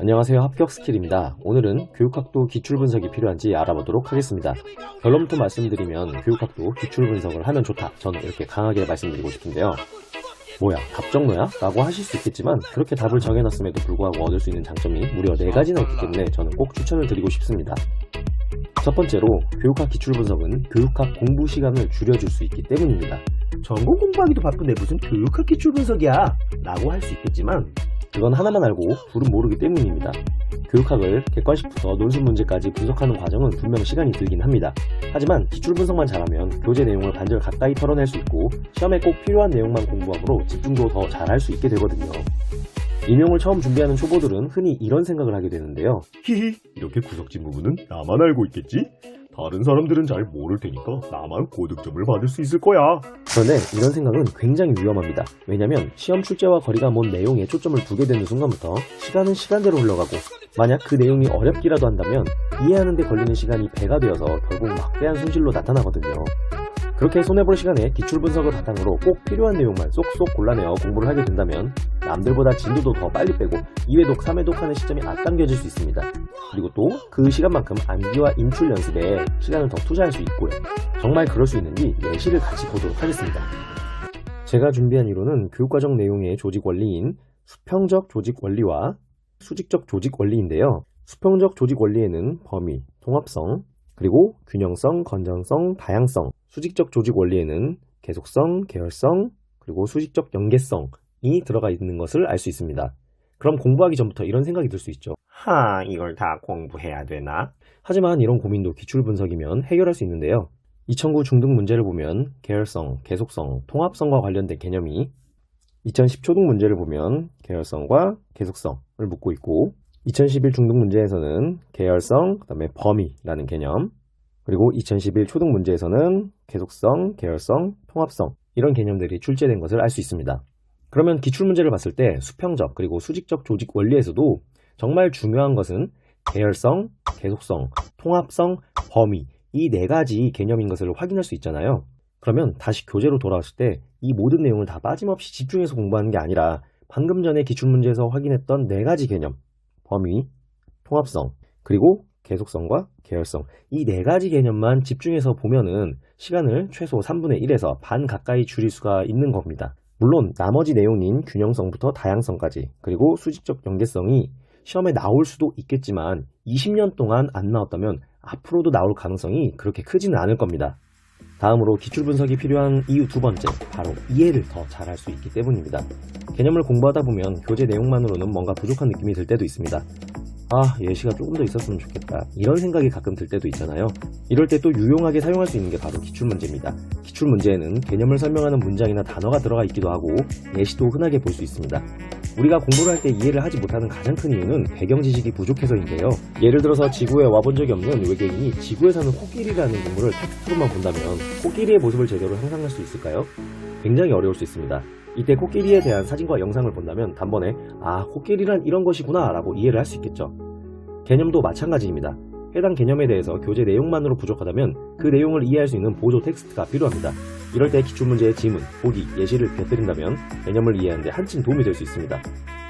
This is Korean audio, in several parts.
안녕하세요. 합격스킬입니다. 오늘은 교육학도 기출분석이 필요한지 알아보도록 하겠습니다. 결론부터 말씀드리면 교육학도 기출분석을 하면 좋다. 저는 이렇게 강하게 말씀드리고 싶은데요. 뭐야, 답정너야? 라고 하실 수 있겠지만 그렇게 답을 정해놨음에도 불구하고 얻을 수 있는 장점이 무려 4가지나 있기 때문에 저는 꼭 추천을 드리고 싶습니다. 첫 번째로 교육학 기출분석은 교육학 공부 시간을 줄여줄 수 있기 때문입니다. 전공 공부하기도 바쁜데 무슨 교육학 기출분석이야? 라고 할 수 있겠지만 그건 하나만 알고 둘은 모르기 때문입니다. 교육학을 객관식부터 논술 문제까지 분석하는 과정은 분명 시간이 들긴 합니다. 하지만 기출 분석만 잘하면 교재 내용을 반절 가까이 털어낼 수 있고 시험에 꼭 필요한 내용만 공부하므로 집중도 더 잘할 수 있게 되거든요. 임용을 처음 준비하는 초보들은 흔히 이런 생각을 하게 되는데요. 히히, 이렇게 구석진 부분은 나만 알고 있겠지? 다른 사람들은 잘 모를 테니까 나만 고득점을 받을 수 있을 거야. 그런데 이런 생각은 굉장히 위험합니다. 왜냐면 시험 출제와 거리가 먼 내용에 초점을 두게 되는 순간부터 시간은 시간대로 흘러가고 만약 그 내용이 어렵기라도 한다면 이해하는 데 걸리는 시간이 배가 되어서 결국 막대한 손실로 나타나거든요. 그렇게 손해볼 시간에 기출 분석을 바탕으로 꼭 필요한 내용만 쏙쏙 골라내어 공부를 하게 된다면 남들보다 진도도 더 빨리 빼고 2회독, 3회독 하는 시점이 앞당겨질 수 있습니다. 그리고 또 그 시간만큼 암기와 인출 연습에 시간을 더 투자할 수 있고요. 정말 그럴 수 있는지 예시를 같이 보도록 하겠습니다. 제가 준비한 이론은 교육과정 내용의 조직 원리인 수평적 조직 원리와 수직적 조직 원리인데요. 수평적 조직 원리에는 범위, 통합성, 그리고 균형성, 건전성, 다양성, 수직적 조직 원리에는 계속성, 계열성, 그리고 수직적 연계성이 들어가 있는 것을 알 수 있습니다. 그럼 공부하기 전부터 이런 생각이 들 수 있죠. 이걸 다 공부해야 되나? 하지만 이런 고민도 기출 분석이면 해결할 수 있는데요. 2009 중등 문제를 보면 계열성, 계속성, 통합성과 관련된 개념이 2010 초등 문제를 보면 계열성과 계속성을 묻고 있고 2011 중등 문제에서는 계열성, 그다음에 범위라는 개념, 그리고 2011 초등 문제에서는 계속성, 계열성, 통합성 이런 개념들이 출제된 것을 알 수 있습니다. 그러면 기출문제를 봤을 때 수평적 그리고 수직적 조직 원리에서도 정말 중요한 것은 계열성, 계속성, 통합성, 범위 이 4가지 개념인 것을 확인할 수 있잖아요. 그러면 다시 교재로 돌아왔을 때 이 모든 내용을 다 빠짐없이 집중해서 공부하는 게 아니라 방금 전에 기출문제에서 확인했던 4가지 개념 범위, 통합성, 그리고 계속성과 계열성 이 4가지 개념만 집중해서 보면은 시간을 최소 3분의 1에서 반 가까이 줄일 수가 있는 겁니다. 물론 나머지 내용인 균형성부터 다양성까지 그리고 수직적 연계성이 시험에 나올 수도 있겠지만 20년 동안 안 나왔다면 앞으로도 나올 가능성이 그렇게 크지는 않을 겁니다. 다음으로 기출 분석이 필요한 이유 두 번째, 바로 이해를 더 잘할 수 있기 때문입니다. 개념을 공부하다 보면 교재 내용만으로는 뭔가 부족한 느낌이 들 때도 있습니다. 예시가 조금 더 있었으면 좋겠다 이런 생각이 가끔 들 때도 있잖아요. 이럴 때 또 유용하게 사용할 수 있는 게 바로 기출문제입니다. 기출문제에는 개념을 설명하는 문장이나 단어가 들어가 있기도 하고 예시도 흔하게 볼 수 있습니다. 우리가 공부를 할 때 이해를 하지 못하는 가장 큰 이유는 배경 지식이 부족해서인데요. 예를 들어서 지구에 와본 적이 없는 외계인이 지구에 사는 코끼리라는 동물을 텍스트로만 본다면 코끼리의 모습을 제대로 상상할 수 있을까요? 굉장히 어려울 수 있습니다. 이때 코끼리에 대한 사진과 영상을 본다면 단번에 코끼리란 이런 것이구나 라고 이해를 할 수 있겠죠. 개념도 마찬가지입니다. 해당 개념에 대해서 교재 내용만으로 부족하다면 그 내용을 이해할 수 있는 보조 텍스트가 필요합니다. 이럴 때 기출문제의 지문, 보기, 예시를 곁들인다면 개념을 이해하는 데 한층 도움이 될 수 있습니다.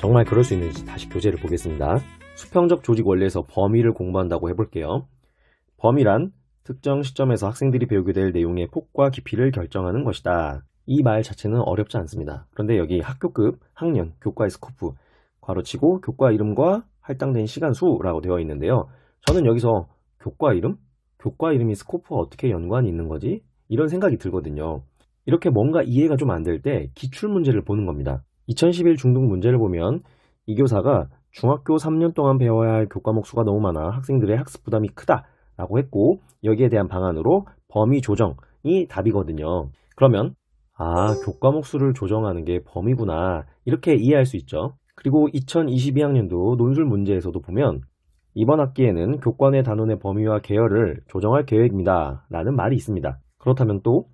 정말 그럴 수 있는지 다시 교재를 보겠습니다. 수평적 조직 원리에서 범위를 공부한다고 해볼게요. 범위란 특정 시점에서 학생들이 배우게 될 내용의 폭과 깊이를 결정하는 것이다. 이 말 자체는 어렵지 않습니다. 그런데 여기 학교급, 학년, 교과의 스코프, 괄호치고 교과 이름과 할당된 시간 수라고 되어 있는데요. 저는 여기서 교과 이름? 교과 이름이 스코프와 어떻게 연관이 있는 거지? 이런 생각이 들거든요. 이렇게 뭔가 이해가 좀 안 될 때 기출문제를 보는 겁니다. 2011 중등 문제를 보면 이 교사가 중학교 3년 동안 배워야 할 교과목 수가 너무 많아 학생들의 학습 부담이 크다 라고 했고 여기에 대한 방안으로 범위 조정이 답이거든요. 그러면 교과목 수를 조정하는 게 범위구나 이렇게 이해할 수 있죠. 그리고 2022학년도 논술 문제에서도 보면 이번 학기에는 교과내 단원의 범위와 계열을 조정할 계획입니다 라는 말이 있습니다. 그렇다면 또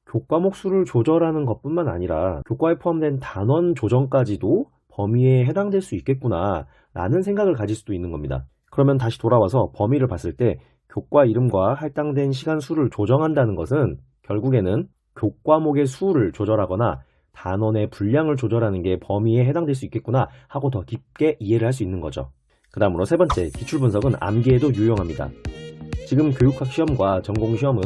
교과목 수를 조절하는 것뿐만 아니라 교과에 포함된 단원 조정까지도 범위에 해당될 수 있겠구나 라는 생각을 가질 수도 있는 겁니다. 그러면 다시 돌아와서 범위를 봤을 때 교과 이름과 할당된 시간 수를 조정한다는 것은 결국에는 교과목의 수를 조절하거나 단원의 분량을 조절하는 게 범위에 해당될 수 있겠구나 하고 더 깊게 이해를 할 수 있는 거죠. 그 다음으로 세 번째, 기출분석은 암기에도 유용합니다. 지금 교육학 시험과 전공 시험은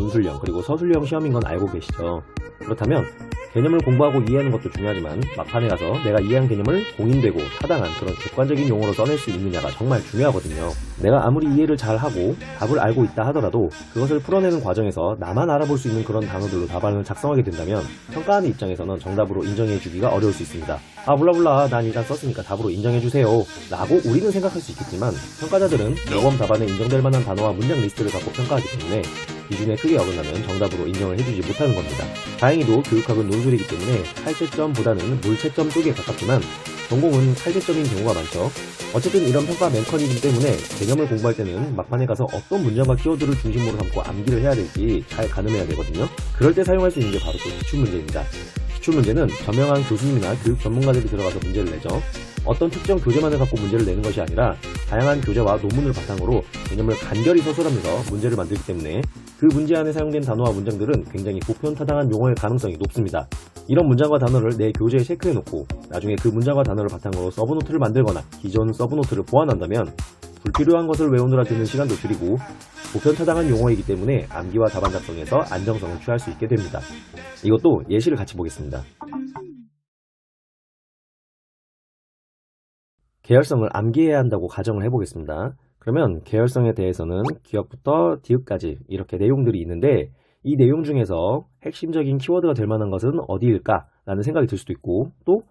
논술형 그리고 서술형 시험인 건 알고 계시죠? 그렇다면 개념을 공부하고 이해하는 것도 중요하지만 막판에 가서 내가 이해한 개념을 공인되고 타당한 그런 객관적인 용어로 써낼 수 있느냐가 정말 중요하거든요. 내가 아무리 이해를 잘하고 답을 알고 있다 하더라도 그것을 풀어내는 과정에서 나만 알아볼 수 있는 그런 단어들로 답안을 작성하게 된다면 평가하는 입장에서는 정답으로 인정해주기가 어려울 수 있습니다. 아 몰라 난 일단 썼으니까 답으로 인정해주세요 라고 우리는 생각할 수 있겠지만 평가자들은 모범 답안에 인정될 만한 단어와 문장 리스트를 갖고 평가하기 때문에 기준에 크게 어긋나면 정답으로 인정을 해주지 못하는 겁니다. 다행히도 교육학은 논술이기 때문에 칼제점보다는 물채점 쪽에 가깝지만 전공은 칼제점인 경우가 많죠. 어쨌든 이런 평가 메커니즘 때문에 개념을 공부할 때는 막판에 가서 어떤 문장과 키워드를 중심으로 삼고 암기를 해야 될지 잘 가늠해야 되거든요. 그럴 때 사용할 수 있는 게 바로 또 기출문제입니다. 기출문제는 저명한 교수님이나 교육 전문가들이 들어가서 문제를 내죠. 어떤 특정 교재만을 갖고 문제를 내는 것이 아니라 다양한 교재와 논문을 바탕으로 개념을 간결히 서술하면서 문제를 만들기 때문에 그 문제 안에 사용된 단어와 문장들은 굉장히 보편타당한 용어일 가능성이 높습니다. 이런 문장과 단어를 내 교재에 체크해놓고 나중에 그 문장과 단어를 바탕으로 서브노트를 만들거나 기존 서브노트를 보완한다면 불필요한 것을 외우느라 드는 시간도 줄이고 보편타당한 용어이기 때문에 암기와 답안 작성에서 안정성을 취할 수 있게 됩니다. 이것도 예시를 같이 보겠습니다. 계열성을 암기해야 한다고 가정을 해보겠습니다. 그러면 계열성에 대해서는 기억부터 디귿까지 이렇게 내용들이 있는데 이 내용 중에서 핵심적인 키워드가 될 만한 것은 어디일까? 라는 생각이 들 수도 있고 또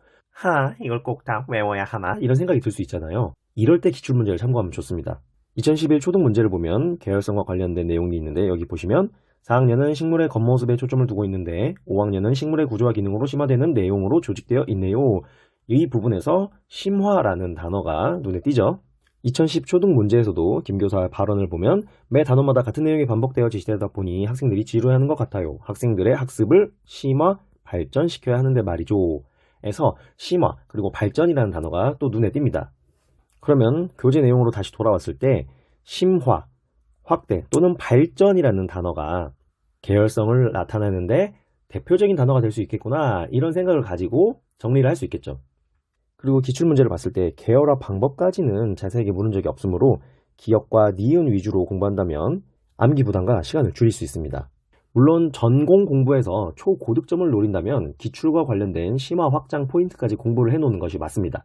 이걸 꼭 다 외워야 하나? 이런 생각이 들 수 있잖아요. 이럴 때 기출문제를 참고하면 좋습니다. 2011 초등 문제를 보면 계열성과 관련된 내용이 있는데 여기 보시면 4학년은 식물의 겉모습에 초점을 두고 있는데 5학년은 식물의 구조와 기능으로 심화되는 내용으로 조직되어 있네요. 이 부분에서 심화라는 단어가 눈에 띄죠. 2010 초등 문제에서도 김 교사의 발언을 보면 매 단어마다 같은 내용이 반복되어 제시되다 보니 학생들이 지루해하는 것 같아요. 학생들의 학습을 심화, 발전시켜야 하는데 말이죠. 에서 심화 그리고 발전이라는 단어가 또 눈에 띕니다. 그러면 교재 내용으로 다시 돌아왔을 때 심화, 확대 또는 발전이라는 단어가 계열성을 나타내는데 대표적인 단어가 될 수 있겠구나 이런 생각을 가지고 정리를 할 수 있겠죠. 그리고 기출문제를 봤을 때 계열화 방법까지는 자세하게 물은 적이 없으므로 기억과 니은 위주로 공부한다면 암기 부담과 시간을 줄일 수 있습니다. 물론 전공 공부에서 초고득점을 노린다면 기출과 관련된 심화 확장 포인트까지 공부를 해놓는 것이 맞습니다.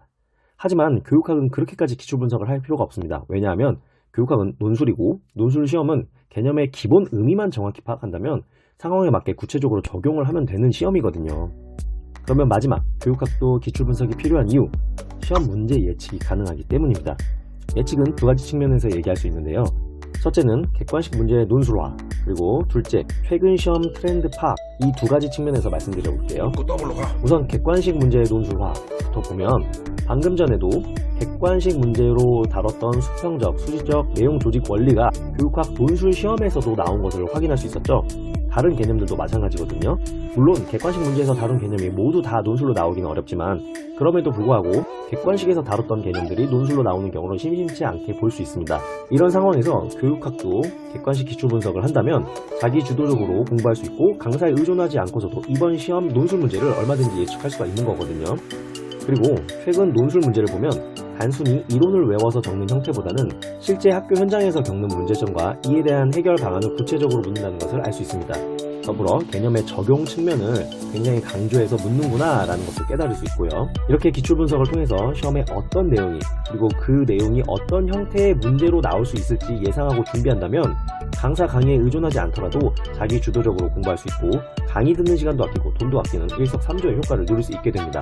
하지만 교육학은 그렇게까지 기출 분석을 할 필요가 없습니다. 왜냐하면 교육학은 논술이고 논술 시험은 개념의 기본 의미만 정확히 파악한다면 상황에 맞게 구체적으로 적용을 하면 되는 시험이거든요. 그러면 마지막, 교육학도 기출 분석이 필요한 이유, 시험 문제 예측이 가능하기 때문입니다. 예측은 두 가지 측면에서 얘기할 수 있는데요. 첫째는 객관식 문제의 논술화, 그리고 둘째, 최근 시험 트렌드 파악, 이 두 가지 측면에서 말씀드려 볼게요. 우선 객관식 문제의 논술화부터 보면 방금 전에도 객관식 문제로 다뤘던 수평적, 수지적, 내용 조직 원리가 교육학 논술 시험에서도 나온 것을 확인할 수 있었죠. 다른 개념들도 마찬가지거든요. 물론 객관식 문제에서 다룬 개념이 모두 다 논술로 나오기는 어렵지만 그럼에도 불구하고 객관식에서 다뤘던 개념들이 논술로 나오는 경우는 심심치 않게 볼 수 있습니다. 이런 상황에서 교육학도 객관식 기출 분석을 한다면 자기 주도적으로 공부할 수 있고 강사에 의존하지 않고서도 이번 시험 논술 문제를 얼마든지 예측할 수가 있는 거거든요. 그리고 최근 논술 문제를 보면 단순히 이론을 외워서 적는 형태보다는 실제 학교 현장에서 겪는 문제점과 이에 대한 해결 방안을 구체적으로 묻는다는 것을 알 수 있습니다. 더불어 개념의 적용 측면을 굉장히 강조해서 묻는구나 라는 것을 깨달을 수 있고요. 이렇게 기출 분석을 통해서 시험에 어떤 내용이 그리고 그 내용이 어떤 형태의 문제로 나올 수 있을지 예상하고 준비한다면 강사 강의에 의존하지 않더라도 자기 주도적으로 공부할 수 있고 강의 듣는 시간도 아끼고 돈도 아끼는 일석삼조의 효과를 누릴 수 있게 됩니다.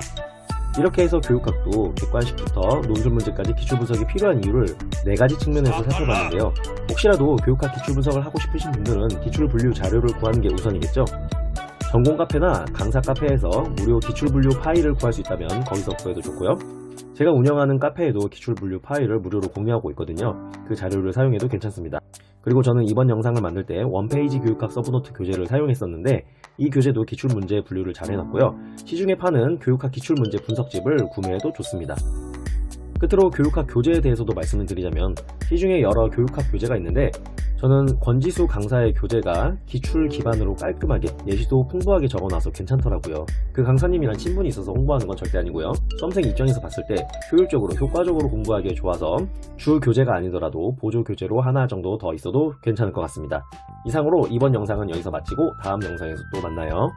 이렇게 해서 교육학도 객관식부터 논술 문제까지 기출 분석이 필요한 이유를 4가지 측면에서 살펴봤는데요. 혹시라도 교육학 기출 분석을 하고 싶으신 분들은 기출 분류 자료를 구하는 게 우선이겠죠. 전공 카페나 강사 카페에서 무료 기출 분류 파일을 구할 수 있다면 거기서 구해도 좋고요. 제가 운영하는 카페에도 기출 분류 파일을 무료로 공유하고 있거든요. 그 자료를 사용해도 괜찮습니다. 그리고 저는 이번 영상을 만들 때 원페이지 교육학 서브노트 교재를 사용했었는데 이 교재도 기출문제 분류를 잘 해놨고요. 시중에 파는 교육학 기출문제 분석집을 구매해도 좋습니다. 끝으로 교육학 교재에 대해서도 말씀을 드리자면 시중에 여러 교육학 교재가 있는데 저는 권지수 강사의 교재가 기출 기반으로 깔끔하게 예시도 풍부하게 적어놔서 괜찮더라고요. 그 강사님이랑 친분이 있어서 홍보하는 건 절대 아니고요. 수험생 입장에서 봤을 때 효율적으로 효과적으로 공부하기에 좋아서 주 교재가 아니더라도 보조 교재로 하나 정도 더 있어도 괜찮을 것 같습니다. 이상으로 이번 영상은 여기서 마치고 다음 영상에서 또 만나요.